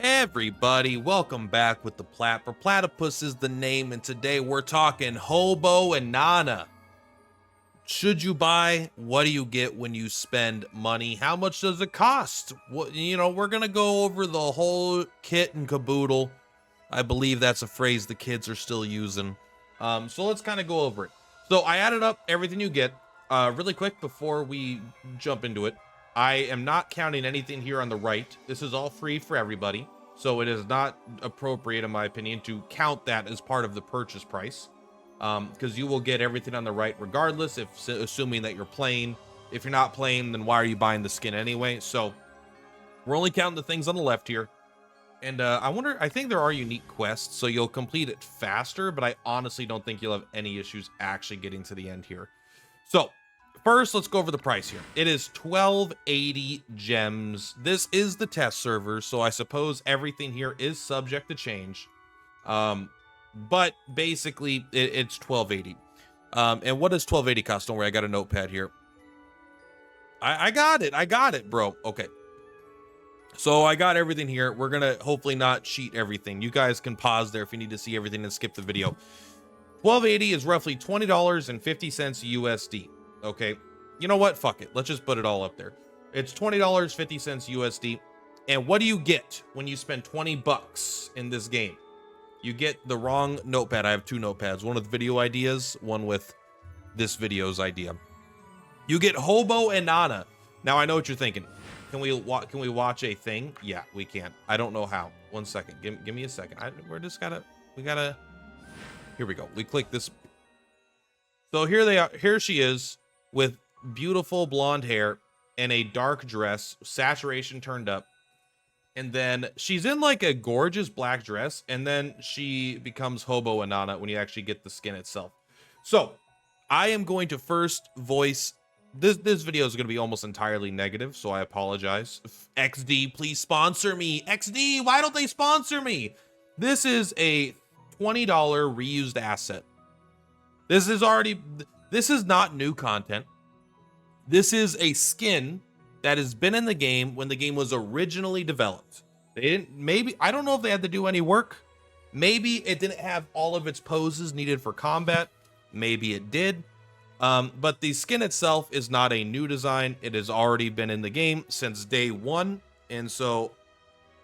Everybody, welcome back with the Plat. Purplatypus is the name, and today we're talking Hobo and Inanna. Should you buy? What do you get when you spend money? How much does it cost? We're gonna go over the whole kit and caboodle. I believe that's a phrase the kids are still using. So let's kind of go over it. So I added up everything you get really quick before we jump into it. I am not counting anything here on the right. This is all free for everybody. So it is not appropriate, in my opinion, to count that as part of the purchase price. Because you will get everything on the right regardless, assuming that you're playing. If you're not playing, then why are you buying the skin anyway? So we're only counting the things on the left here. And I think there are unique quests, so you'll complete it faster, but I honestly don't think you'll have any issues actually getting to the end here. So first, let's go over the price here. It is 1280 gems. This is the test server, so I suppose everything here is subject to change. But basically, it's 1280. And what does 1280 cost? Don't worry, I got a notepad here. I got it, bro. Okay. So I got everything here. We're gonna hopefully not cheat everything. You guys can pause there if you need to see everything and skip the video. 1280 is roughly $20.50 USD. Okay, you know what? Fuck it. Let's just put it all up there. It's $20.50 USD. And what do you get when you spend 20 bucks in this game? You get the wrong notepad. I have two notepads, one with video ideas, one with this video's idea. You get Hobo and Inanna. Now I know what you're thinking. Can we watch a thing? Yeah, we can. I don't know how. 1 second. Give me a second. Here we go. We click this. So here they are. Here she is with beautiful blonde hair and a dark dress, saturation turned up. And then she's in like a gorgeous black dress, and then she becomes Hobo and Inanna when you actually get the skin itself. So I am going to first voice this video is going to be almost entirely negative, so I apologize. XD, please sponsor me. XD, why don't they sponsor me? This is a $20 reused asset. This is not new content. This is a skin that has been in the game when the game was originally developed. I don't know if they had to do any work. Maybe it didn't have all of its poses needed for combat. Maybe it did. But the skin itself is not a new design. It has already been in the game since day one. And so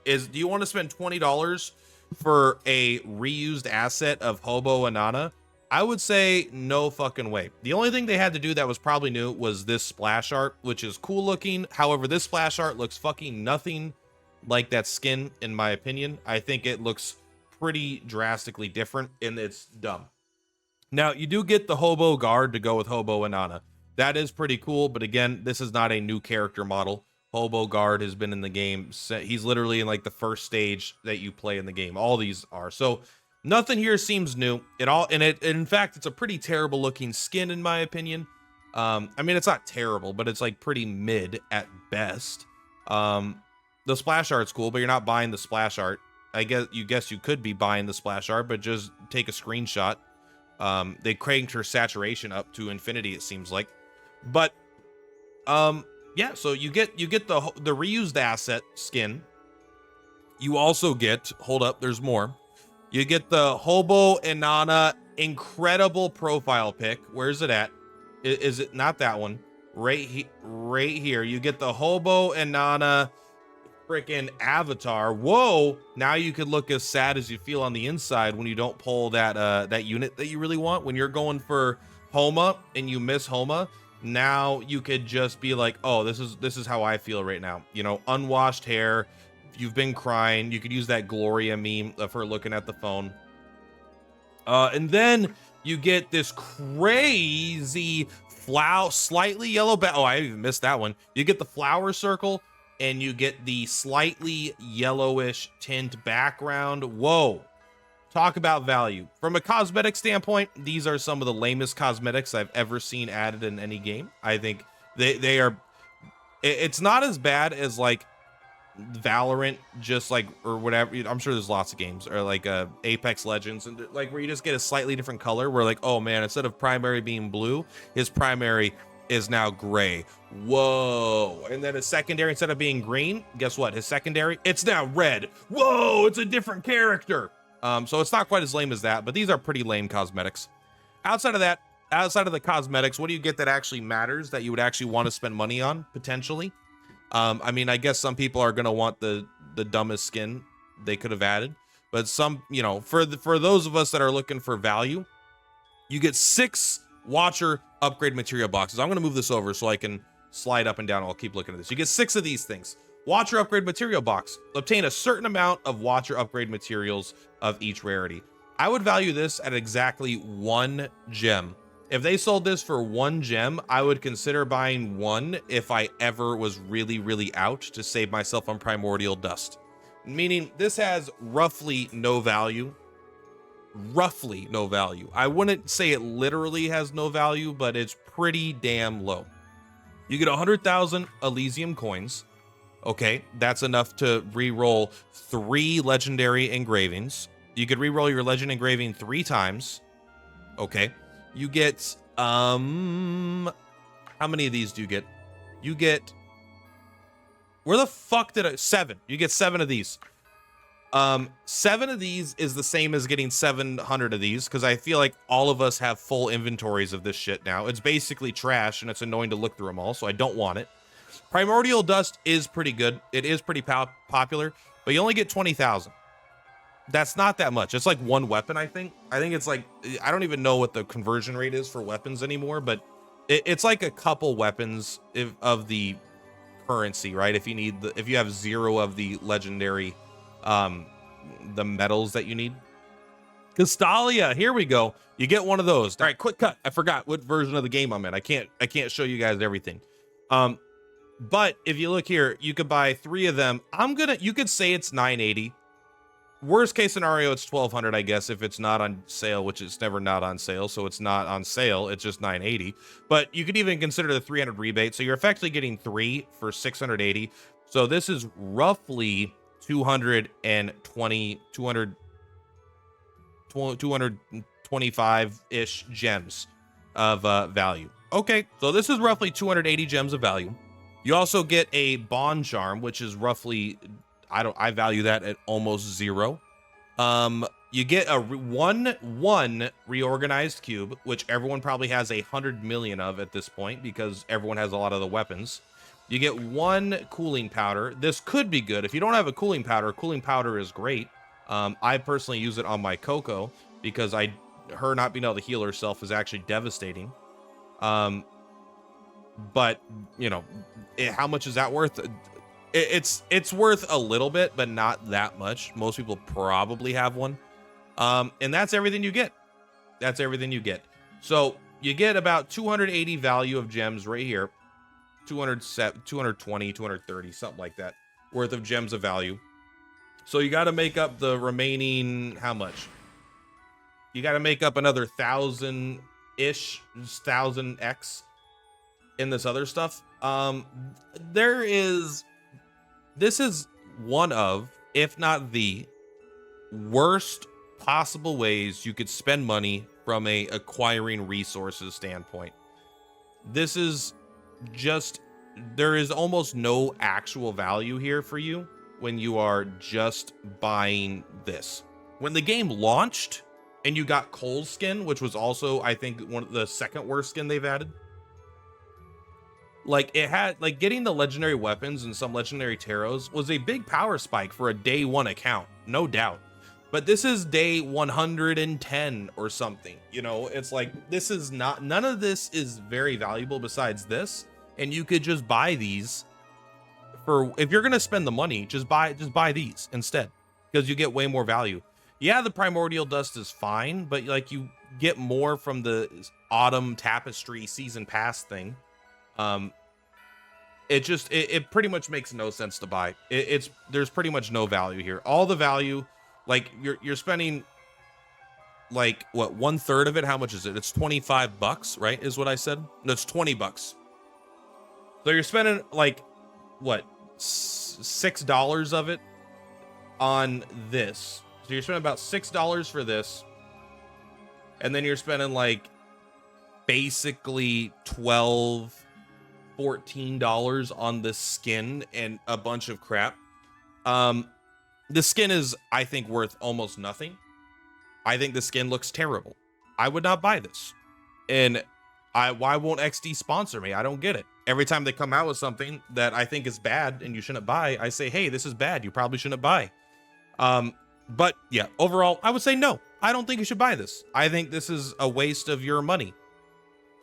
do you want to spend $20 for a reused asset of Hobo and Inanna? I would say no fucking way. The only thing they had to do that was probably new was this splash art, which is cool looking. However, this splash art looks fucking nothing like that skin, in my opinion. I think it looks pretty drastically different, and it's dumb. Now, you do get the Hobo guard to go with Hobo and Inanna. That is pretty cool, but again, this is not a new character model. Hobo guard has been in the game. He's literally in like the first stage that you play in the game. All these are. So nothing here seems new. In fact, it's a pretty terrible looking skin in my opinion. I mean, it's not terrible, but it's like pretty mid at best. The splash art's cool, but you're not buying the splash art. I guess you could be buying the splash art, but just take a screenshot. They cranked her saturation up to infinity, it seems like. But yeah, so you get the reused asset skin. You also get, hold up, there's more. You get the Hobo and Inanna incredible profile pic. Where's it at? Is it not that one? Right here. You get the Hobo and Inanna freaking avatar. Whoa, now you could look as sad as you feel on the inside when you don't pull that unit that you really want. When you're going for Homa and you miss Homa, now you could just be like, oh, this is how I feel right now. You know, unwashed hair, you've been crying. You could use that Gloria meme of her looking at the phone. And then you get this crazy slightly yellow oh, I even missed that one. You get the flower circle, and you get the slightly yellowish tint background. Whoa. Talk about value. From a cosmetic standpoint, these are some of the lamest cosmetics I've ever seen added in any game. I think they are... It's not as bad as, like, Valorant, just like, or whatever. I'm sure there's lots of games, or like Apex Legends, and like where you just get a slightly different color, where like, oh man, instead of primary being blue, his primary is now gray. Whoa. And then his secondary, instead of being green, guess what? His secondary, it's now red. Whoa, it's a different character. So it's not quite as lame as that, but these are pretty lame cosmetics. Outside of that, outside of the cosmetics, what do you get that actually matters, that you would actually want to spend money on, potentially? I mean, I guess some people are going to want the dumbest skin they could have added, but some, you know, for those of us that are looking for value, you get 6 Watcher upgrade material boxes. I'm going to move this over so I can slide up and down. I'll keep looking at this. You get 6 of these things. Watcher upgrade material box. Obtain a certain amount of Watcher upgrade materials of each rarity. I would value this at exactly 1 gem. If they sold this for 1 gem, I would consider buying 1 if I ever was really, really out to save myself on primordial dust. Meaning this has roughly no value. Roughly no value. I wouldn't say it literally has no value, but it's pretty damn low. You get 100,000 Elysium coins. Okay, that's enough to re-roll 3 legendary engravings. You could re-roll your legend engraving 3 times. Okay. You get how many of these do you get? You get, where the fuck did I, 7. You get 7 of these. 7 of these is the same as getting 700 of these, because I feel like all of us have full inventories of this shit now. It's basically trash and it's annoying to look through them all, so I don't want it. Primordial dust is pretty good. It is pretty popular, but you only get 20,000. That's not that much. It's like 1 weapon, I think. I think it's like, I don't even know what the conversion rate is for weapons anymore, but it's like a couple weapons of the currency, right? If you need if you have 0 of the legendary, the metals that you need. Castalia, here we go. You get 1 of those. All right, quick cut. I forgot what version of the game I'm in. I can't show you guys everything. But if you look here, you could buy 3 of them. You could say it's 980. Worst case scenario, it's 1200, I guess, if it's not on sale, which it's never not on sale. So it's not on sale. It's just 980. But you could even consider the 300 rebate. So you're effectively getting 3 for 680. So this is roughly 225-ish gems of value. Okay, so this is roughly 280 gems of value. You also get a bond charm, which is roughly, I value that at almost 0. You get a one reorganized cube, which everyone probably has 100 million of at this point because everyone has a lot of the weapons. You get 1 cooling powder. This could be good. If you don't have a cooling powder is great. I personally use it on my Coco because her not being able to heal herself is actually devastating. But you know, how much is that worth? It's worth a little bit, but not that much. Most people probably have one. And that's everything you get. That's everything you get. So you get about 280 value of gems right here. 220, 230, something like that worth of gems of value. So you got to make up the remaining, how much? You got to make up another 1,000-ish, 1,000x in this other stuff. This is one of, if not the worst possible ways you could spend money from a acquiring resources standpoint. This is just, there is almost no actual value here for you when you are just buying this. When the game launched and you got Cole's skin, which was also, I think, one of the second worst skin they've added. Like, it had, like, getting the legendary weapons and some legendary tarots was a big power spike for a day 1 account, no doubt. But this is day 110 or something, you know. It's like, this is not, none of this is very valuable besides this, and you could just buy these for, if you're gonna spend the money, just buy these instead, because you get way more value. Yeah, the primordial dust is fine, but like, you get more from the autumn tapestry season pass thing. It pretty much makes no sense to buy. There's pretty much no value here. All the value, like, you're spending, like, what, 1/3 of it? How much is it? It's $25, right? Is what I said? No, it's $20. So you're spending, like, what, $6 of it on this. So you're spending about $6 for this, and then you're spending, like, basically 12 $14 on the skin and a bunch of crap. The skin is, I think, worth almost nothing. I think the skin looks terrible. I would not buy this. And why won't XD sponsor me? I don't get it. Every time they come out with something that I think is bad and you shouldn't buy, I say, hey, this is bad. You probably shouldn't buy. But yeah, overall, I would say no. I don't think you should buy this. I think this is a waste of your money.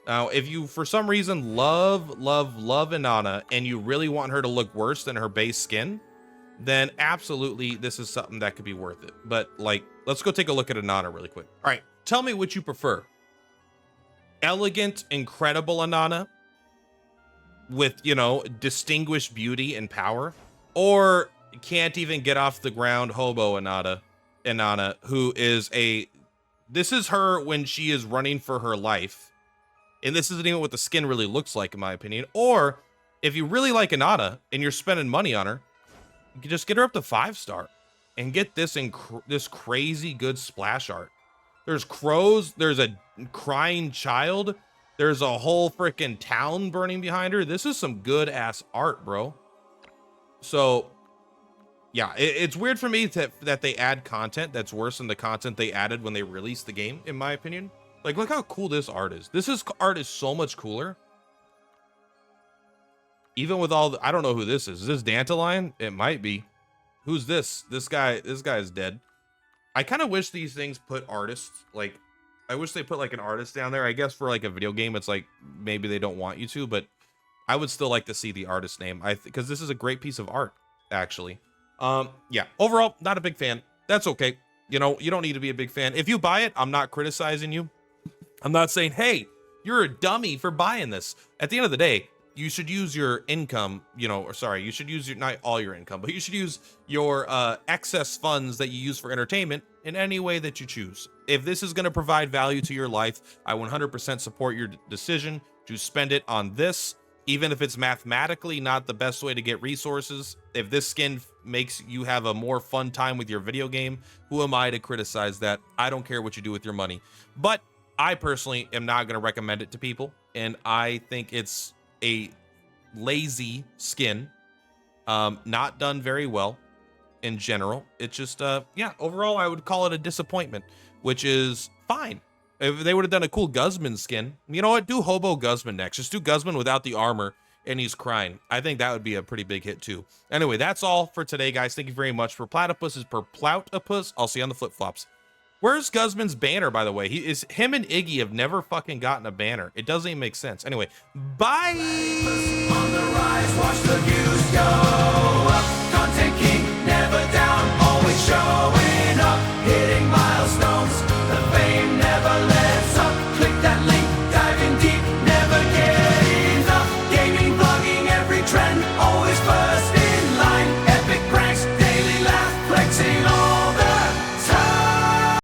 Now, if you, for some reason, love Inanna and you really want her to look worse than her base skin, then absolutely this is something that could be worth it. But like, let's go take a look at Inanna really quick. All right, tell me what you prefer. Elegant, incredible Inanna with, you know, distinguished beauty and power, or can't even get off the ground Hobo Inanna, who is this is her when she is running for her life. And this isn't even what the skin really looks like, in my opinion. Or if you really like Inanna and you're spending money on her, you can just get her up to 5-star and get this this crazy good splash art. There's crows, there's a crying child, there's a whole freaking town burning behind her. This is some good ass art, bro. So yeah, it's weird for me that they add content that's worse than the content they added when they released the game, in my opinion. Like, look how cool this art is. Art is so much cooler. Even with all the, I don't know who this is. Is this Dandelion? It might be. Who's this? This guy is dead. I kind of wish these things put artists, like, I wish they put like an artist down there. I guess for like a video game, it's like, maybe they don't want you to, but I would still like to see the artist name. Because this is a great piece of art, actually. Yeah, overall, not a big fan. That's okay. You know, you don't need to be a big fan. If you buy it, I'm not criticizing you. I'm not saying, hey, you're a dummy for buying this. At the end of the day, you should use your income, you know, or sorry, you should use your, not all your income, but you should use your excess funds that you use for entertainment in any way that you choose. If this is going to provide value to your life, I 100% support your decision to spend it on this, even if it's mathematically not the best way to get resources. If this skin makes you have a more fun time with your video game, who am I to criticize that? I don't care what you do with your money. But I personally am not going to recommend it to people, and I think it's a lazy skin, not done very well in general. It's just, yeah, overall, I would call it a disappointment, which is fine. If they would have done a cool Guzman skin, you know what? Do Hobo Guzman next. Just do Guzman without the armor, and he's crying. I think that would be a pretty big hit, too. Anyway, that's all for today, guys. Thank you very much. For Platypus is Purplatypus. I'll see you on the flip-flops. Where's Guzman's banner, by the way? Him and Iggy have never fucking gotten a banner. It doesn't even make sense. Anyway, bye! On the rise, watch the views go up. Content king, never down.